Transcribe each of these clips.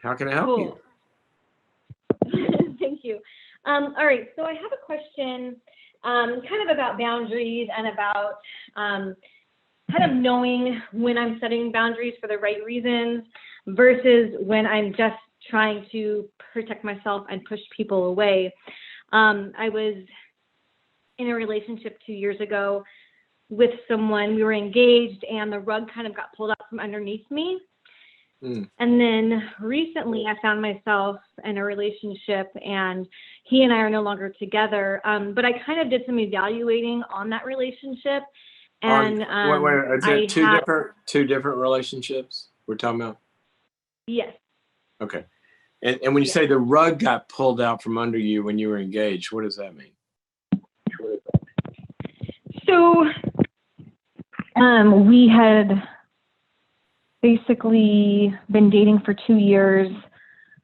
How can I help you? Cool. Thank you. All right, so I have a question kind of about boundaries and about kind of knowing when I'm setting boundaries for the right reasons versus when I'm just trying to protect myself and push people away. I was in a relationship 2 years ago with someone. We were engaged, and the rug kind of got pulled out from underneath me. And then recently I found myself in a relationship, and he and I are no longer together. But I kind of did some evaluating on that relationship. And wait, is it two different relationships we're talking about? Yes. Okay. And when you say the rug got pulled out from under you when you were engaged, what does that mean? So we had basically been dating for 2 years.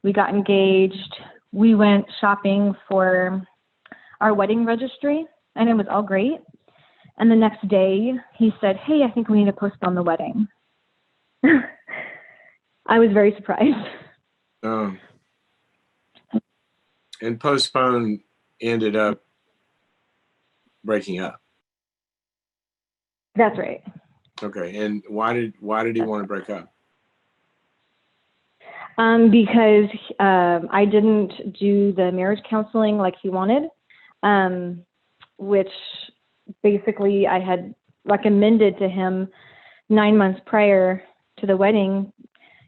We got engaged. We went shopping for our wedding registry, and it was all great. And the next day, he said, "Hey, I think we need to postpone the wedding." I was very surprised. And postpone ended up breaking up. That's right. Okay, and why did he want to break up? Because I didn't do the marriage counseling like he wanted, which basically I had recommended to him 9 months prior to the wedding.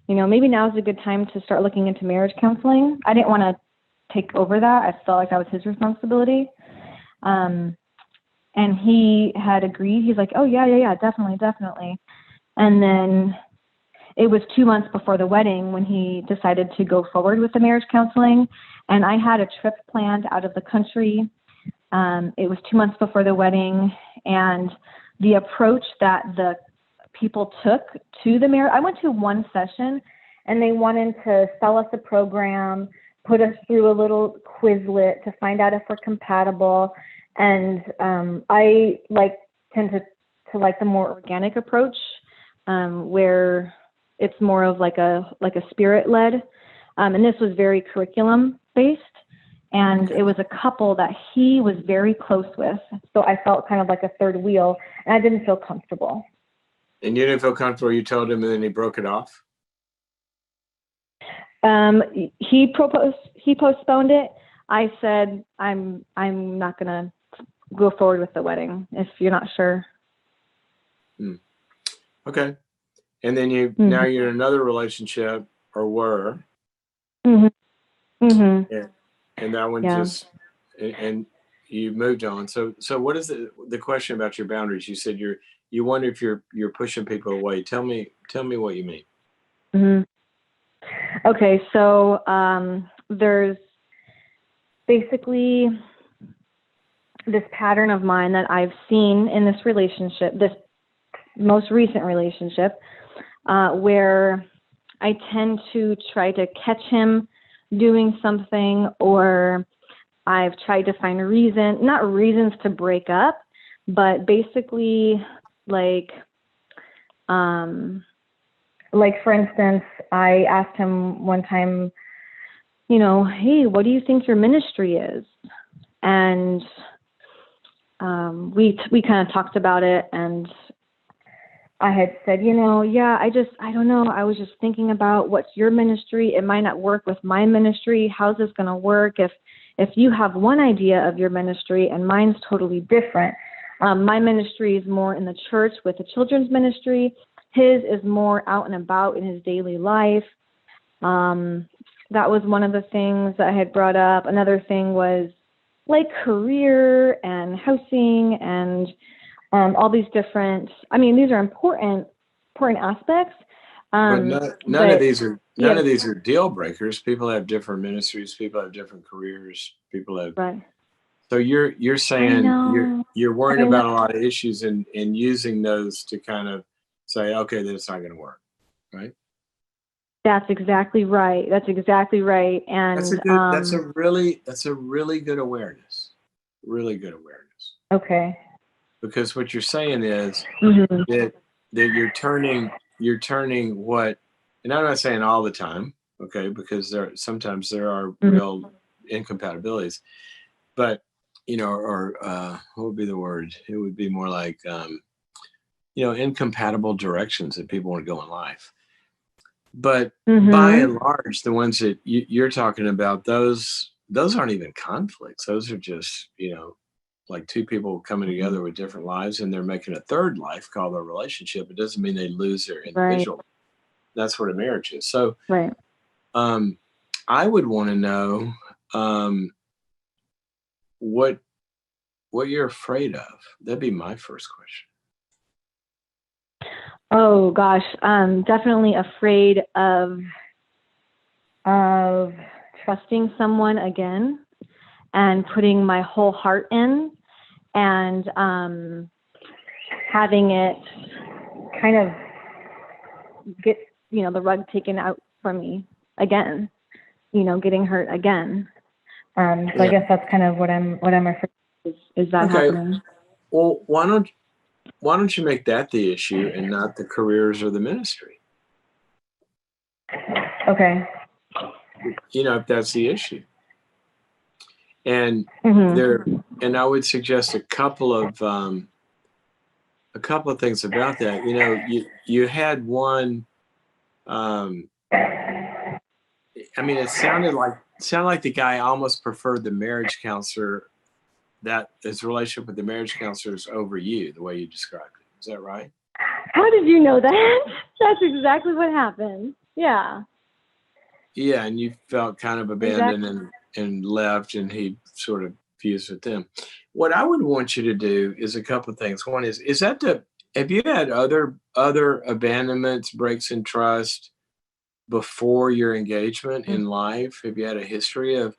Maybe now is a good time to start looking into marriage counseling. I didn't want to take over that. I felt like that was his responsibility. And he had agreed. He's like, "Oh, yeah, definitely. And then it was 2 months before the wedding when he decided to go forward with the marriage counseling. And I had a trip planned out of the country. It was 2 months before the wedding. And the approach that the people took to the marriage, I went to one session, and they wanted to sell us a program, put us through a little Quizlet to find out if we're compatible. And I tend to like the more organic approach, where it's more of like a spirit led. And this was very curriculum based. And it was a couple that he was very close with. So I felt kind of like a third wheel, and I didn't feel comfortable. And you didn't feel comfortable, you told him, and then he broke it off? He postponed it. I said, I'm not going to go forward with the wedding if you're not sure. Okay. And then now you're in another relationship, or were. And that one just, and you moved on. So what is the question about your boundaries? You said you wonder if you're pushing people away. Tell me what you mean. Okay. So, there's basically this pattern of mine that I've seen in this relationship, this most recent relationship, where I tend to try to catch him doing something, or I've tried to find not reasons to break up, but basically like for instance, I asked him one time, "Hey, what do you think your ministry is?" And we kind of talked about it, and I had said, "Yeah, I don't know. I was just thinking about what's your ministry. It might not work with my ministry. How's this going to work if you have one idea of your ministry and mine's totally different? My ministry is more in the church with the children's ministry. His is more out and about in his daily life." That was one of the things that I had brought up. Another thing was like career and housing and all these different, these are important aspects. But none of these are deal breakers. People have different ministries. People have different careers. People have. Right. So you're saying you're worried about a lot of issues and using those to kind of say, okay, then it's not going to work, right? That's exactly right. And that's a really good awareness. Really good awareness. Okay. Because what you're saying is that you're turning what, and I'm not saying all the time, Okay, because sometimes there are real incompatibilities, but or what would be the word? It would be more like incompatible directions that people want to go in life. But by and large, the ones that you're talking about, those aren't even conflicts. Those are just like two people coming together with different lives, and they're making a third life called a relationship. It doesn't mean they lose their individual. Right. That's what a marriage is. So, Right. I would want to know what you're afraid of. That'd be my first question. Oh gosh, definitely afraid of trusting someone again and putting my whole heart in, and having it kind of get the rug taken out from me again, getting hurt again. So I guess that's kind of what I'm afraid of, is that happening. Well, why don't you make that the issue and not the careers or the ministry? Okay. If that's the issue. And and I would suggest a couple of things about that. You had one. I mean, it sounded like the guy almost preferred the marriage counselor, that his relationship with the marriage counselors over you, the way you described it. Is that right? How did you know that? That's exactly what happened. Yeah. Yeah, and you felt kind of abandoned and left, and he sort of fused with them. What I would want you to do is a couple of things. One is that have you had other abandonments, breaks in trust before your engagement in life? Have you had a history of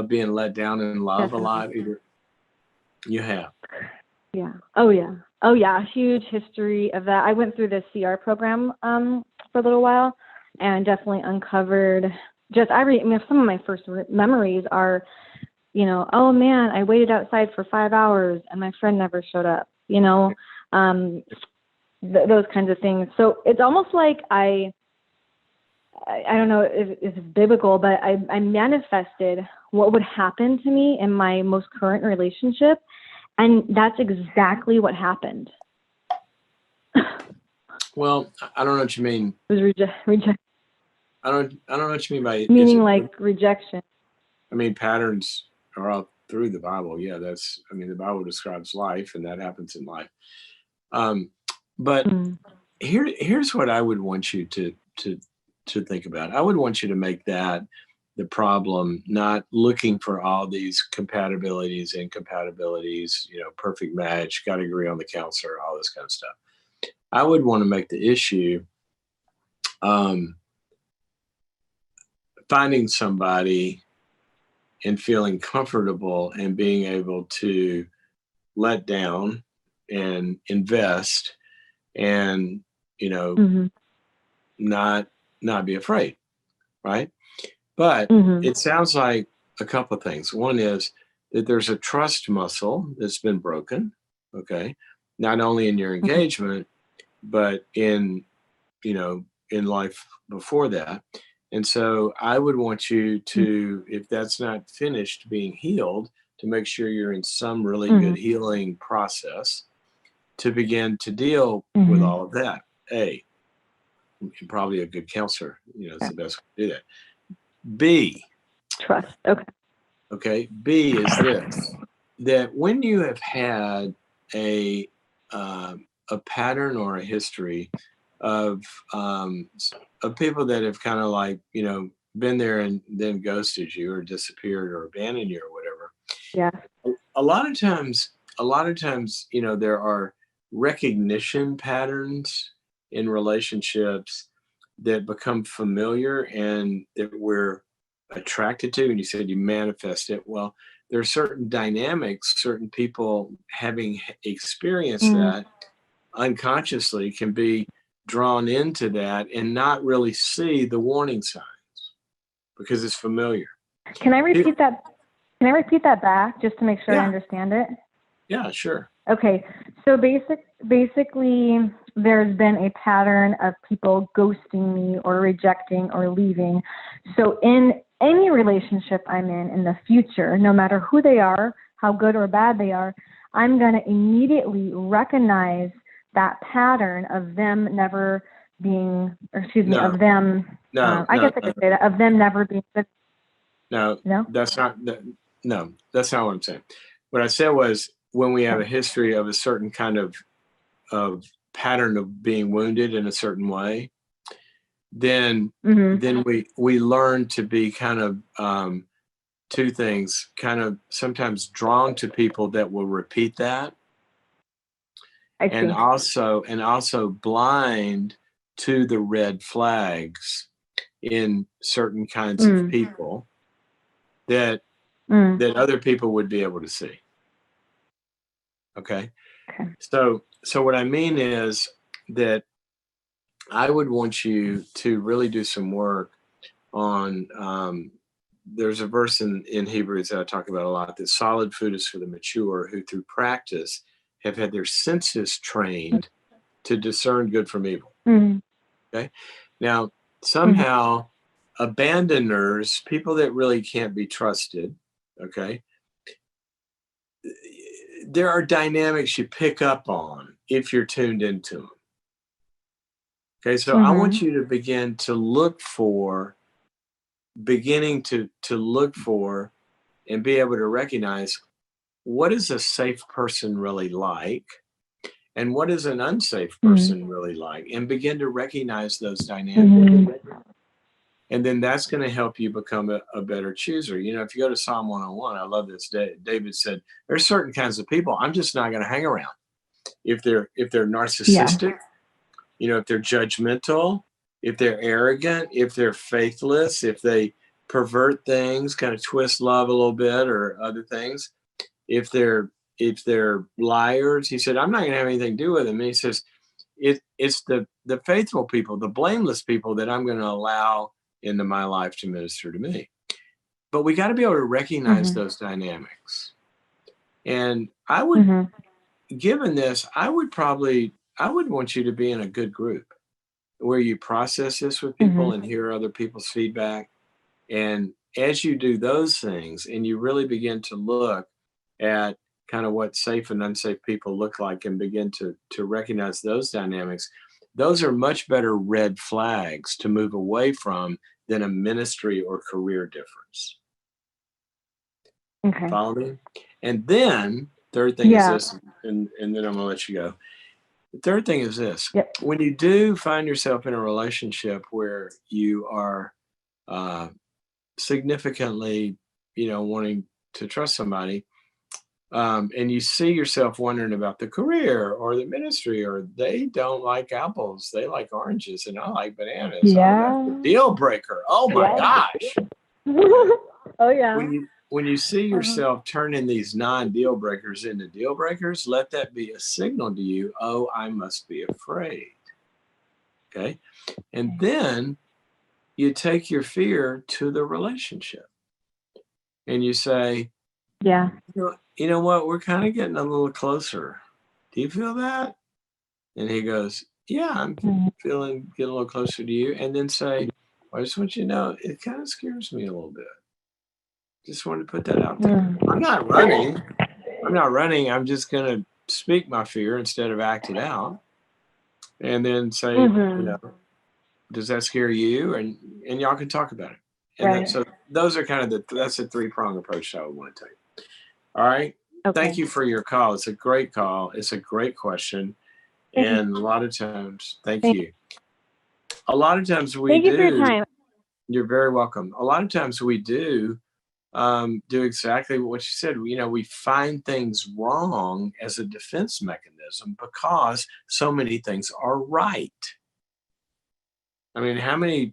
being let down in love a lot? Either you have. Yeah. Oh yeah. Huge history of that. I went through the CR program for a little while, and definitely uncovered some of my first memories are, oh man, I waited outside for 5 hours and my friend never showed up, those kinds of things. So it's almost like I don't know if it's biblical, but I manifested what would happen to me in my most current relationship. And that's exactly what happened. Well, I don't know what you mean. It was rejection. I don't know what you mean by meaning like rejection. I mean, patterns are all through the Bible. Yeah, the Bible describes life, and that happens in life. But here's what I would want you to think about. I would want you to make that the problem, not looking for all these compatibilities, incompatibilities, perfect match, got to agree on the counselor, all this kind of stuff. I would want to make the issue finding somebody and feeling comfortable and being able to let down and invest and not be afraid, right? But it sounds like a couple of things. One is that there's a trust muscle that's been broken, okay, not only in your engagement but in life before that. And so I would want you to, if that's not finished being healed, to make sure you're in some really good healing process to begin to deal with all of that. A, and probably a good counselor, is the best way to do that. B, trust. Okay. B is this, that when you have had a pattern or a history of people that have kind of like, been there and then ghosted you or disappeared or abandoned you or whatever. Yeah. A lot of times, there are recognition patterns in relationships that become familiar and that we're attracted to. And you said you manifest it. Well, there are certain dynamics, certain people having experienced that unconsciously can be drawn into that and not really see the warning signs because it's familiar. Can I repeat that? Can I repeat that back just to make sure I understand it? Yeah, sure. Okay. So basically there's been a pattern of people ghosting me or rejecting or leaving. So in any relationship I'm in the future, no matter who they are, how good or bad they are, I'm going to immediately recognize that pattern of them never being, or excuse me, of them, I guess I could say that, of them never being good. No, No? that's not what I'm saying. What I said was, when we have a history of a certain kind of pattern of being wounded in a certain way, then we learn to be kind of two things, kind of sometimes drawn to people that will repeat that, and also blind to the red flags in certain kinds of people that other people would be able to see. Okay. So what I mean is that I would want you to really do some work on, there's a verse in Hebrews that I talk about a lot, that solid food is for the mature, who through practice have had their senses trained to discern good from evil. Okay. Now, somehow abandoners, people that really can't be trusted, okay, there are dynamics you pick up on if you're tuned into them. Okay, so I want you to begin to look for, look for and be able to recognize, what is a safe person really like, and what is an unsafe person really like, and begin to recognize those dynamics. And then that's going to help you become a better chooser. You know, if you go to Psalm 101, I love this. David said, there's certain kinds of people I'm just not going to hang around. If they're narcissistic, you know, if they're judgmental, if they're arrogant, if they're faithless, if they pervert things, kind of twist love a little bit or other things, if they're liars, he said, I'm not going to have anything to do with them. And he says, it's the faithful people, the blameless people that I'm going to allow into my life to minister to me. But we got to be able to recognize those dynamics. And I would, given this, I would want you to be in a good group where you process this with people and hear other people's feedback. And as you do those things and you really begin to look at kind of what safe and unsafe people look like and begin to recognize those dynamics, those are much better red flags to move away from than a ministry or career difference. Okay. Follow me? And then third thing is this, and then I'm gonna let you go. The third thing is this. When you do find yourself in a relationship where you are significantly, you know, wanting to trust somebody, and you see yourself wondering about the career or the ministry, or they don't like apples, they like oranges, and I like bananas. Yeah. Oh, that's a deal breaker. Oh my gosh. Oh yeah. When you see yourself turning these non-deal breakers into deal breakers, let that be a signal to you, oh, I must be afraid. Okay. And then you take your fear to the relationship and you say, you know what, we're kind of getting a little closer. Do you feel that? And he goes, yeah, I'm getting a little closer to you. And then say, I just want you to know, it kind of scares me a little bit. Just wanted to put that out there. I'm not running. I'm just going to speak my fear instead of act it out. And then say, you know, does that scare you? And y'all can talk about it. And then, so those are kind of that's a three-pronged approach I would want to take. All right. Okay. Thank you for your call. It's a great call. It's a great question. And a lot of times, thank you. A lot of times we Thank you for your time. You're very welcome. A lot of times we do exactly what you said. You know, we find things wrong as a defense mechanism because so many things are right. I mean, how many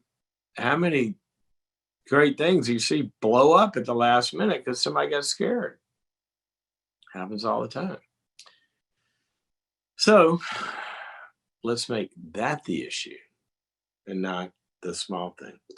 great things you see blow up at the last minute because somebody got scared? Happens all the time. So let's make that the issue and not the small thing.